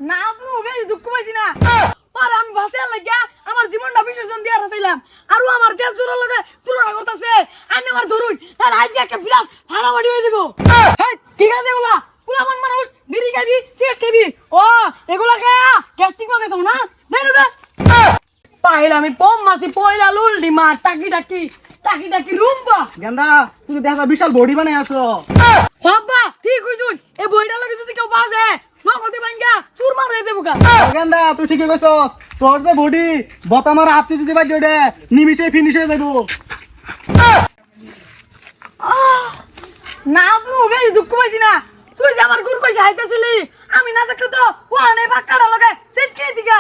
না তুমি বেশি দুঃখ পাইছি না আর আমি বাসে লাগিয়া আমার জীবনটা বিসর্জন দিয়া রাতাইলাম আর আমার দেশ জোড়ার লগে তুলনা করতেছে আইনে আমার ধরুন তাহলে আজকে একটা বিরাট ফাড়াফাড়ি হয়ে দিব হেই ঠিক আছে এগুলা পুরা মানুষ বিড়ি খাবি সিগারেট খাবি ও এগুলা খায়া গ্যাস্ট্রিক মাথায় থাও না দেখ না পাইলা আমি পম মাসি পয়লা লুলডি মা টাকি টাকি টাকি টাকি রুম্বা গেন্দা তুই তো দেখা বিশাল বডি বানাই আসো বাবা ঠিক হইছুন এই বইটা লাগে যদি কেউ বাজে নগদে ভাঙ্গা চুরমার হয়ে যাবো গা গেন্দা তুই ঠিকই কইছস তোর যে বডি বতামার হাতে যদি বাজ জড়ে নিমিষে ফিনিশ হয়ে যাইবো না তুমি বেশি দুঃখ পাইছি না তুই যে আমার গুরু কইছে হাইতেছিলি আমি না দেখলে তো ও আনে বাক্কাটা লগে সেটকে দিগা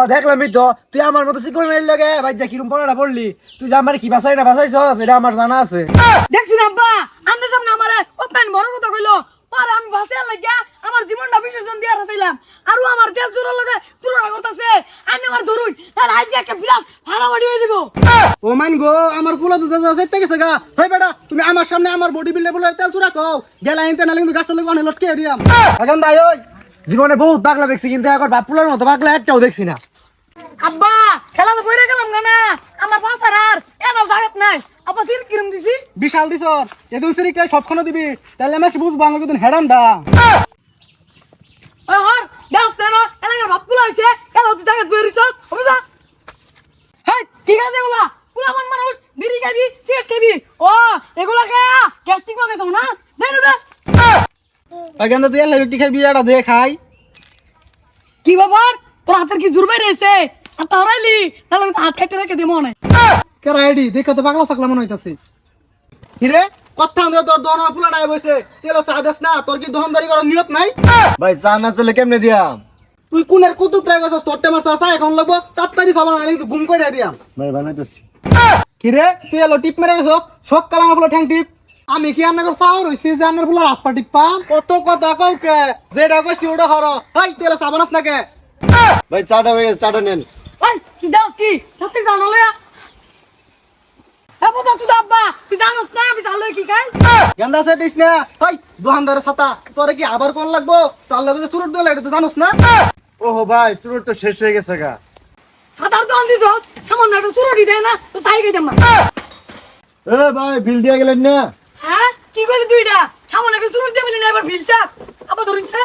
দেখলামই তো তুই আমার মতো শিকল মেল লাগে ভাই যা কিরম পড়াটা পড়লি তুই যে আমার কি বাসাই না বাসাইছস এটা আমার জানা আছে দেখছুন আব্বা আন্দার সামনে আমারে ওপেন বড় কথা কইলো পরে আমি বাসে লাগিয়া আমার জীবনটা বিসর্জন দিয়া রাতাইলাম আর আমার দেশ জোড়ার লগে তুলনা করতেছে আইনে আমার ধরুন তাহলে আজকে একটা বিরাট ফাড়াফাড়ি হয়ে দিব ও মান গো আমার পোলা দুধ যাইতে গেছে গা ভাই বেটা তুমি আমার সামনে আমার বডি বিল্ডার বলে তেল চুরা কও গেলা আইনতে নালে কিন্তু গাছের লগে অনেক লটকে দিয়াম এখন ভাই ওই জীবনে বহুত পাগলা দেখছি কিন্তু একবার বাপুলার মতো পাগলা একটাও দেখছি না আব্বা খেলা তো কইরা গেলাম না আমার পাছার আর এনাও জায়গা নাই আব্বা সিল কিরম দিছি বিশাল দিছর এদুল সিরিকে সবখানে দিবি তাহলে আমি বুঝবো আমি কিন্তু হেডাম দা ওই হর দাস না এলাকার বাপগুলো আইছে এলা তুই জায়গা বেরিছ বুঝা হেই ঠিক আছে এগুলা পুরা মানুষ বিড়ি খাবি সিগারেট খাবি ও এগুলা খায়া গ্যাস্ট্রিক মাথায় থাও না দেখ না এখন তুই এলে ব্যক্তি খাই বিয়াটা দে খাই কি ব্যাপার তোর হাতের কি জোর বাইরে এসে আর তাহরাইলি তাহলে আমি তো হাত খাইতে রেখে দিব মনে কে রাইডি দেখে তো পাগলা ছাগলা মনে হইতাছে হিরে কথা আমরা তোর দহন পোলা ডাই বইছে তেল চা দেস না তোর কি দহনদারি করার নিয়ত নাই ভাই চা না চলে কেমনে দিয়াম তুই কোনের কুতুব ট্রাই করছস তোর টেমার চা এখন লাগবো তাড়াতাড়ি সাবান আনি তুই ঘুম করে দিয়াম ভাই বানাইতেছি কিরে তুই এলো টিপ মেরে গেছস সকাল আমার পোলা ঠ্যাং টিপ আমি কি আপনার চাও রইছি যে আপনার পোলা হাত পা টিপ পাম কত কথা কও কে যেটা কইছি ওটা হর হাই তেল সাবান আস না কে ভাই চাটা হয়ে গেছে চাটা নেন ওই কি দাস কি সত্যি জানো লয়া এ বুঝা তুই আব্বা তুই জানোস না আমি জানলে কি খাই গেন্দা সে দিস না হাই দোকানদারের ছাতা তোরে কি আবার কোন লাগবো চাল লাগবে চুরুট দলে এটা তো জানোস না ওহো ভাই চুরুট তো শেষ হয়ে গেছে গা সাতার দোকান দিছ সামান্য একটা চুরোটি দেয় না তো চাই খাইতাম না এ ভাই বিল দিয়ে গেলেন না হ্যাঁ কি করলি তুই এটা সামান্য একটা চুরোটি দিয়ে বলি না এবার ভিলছাস আবার ধরিনছে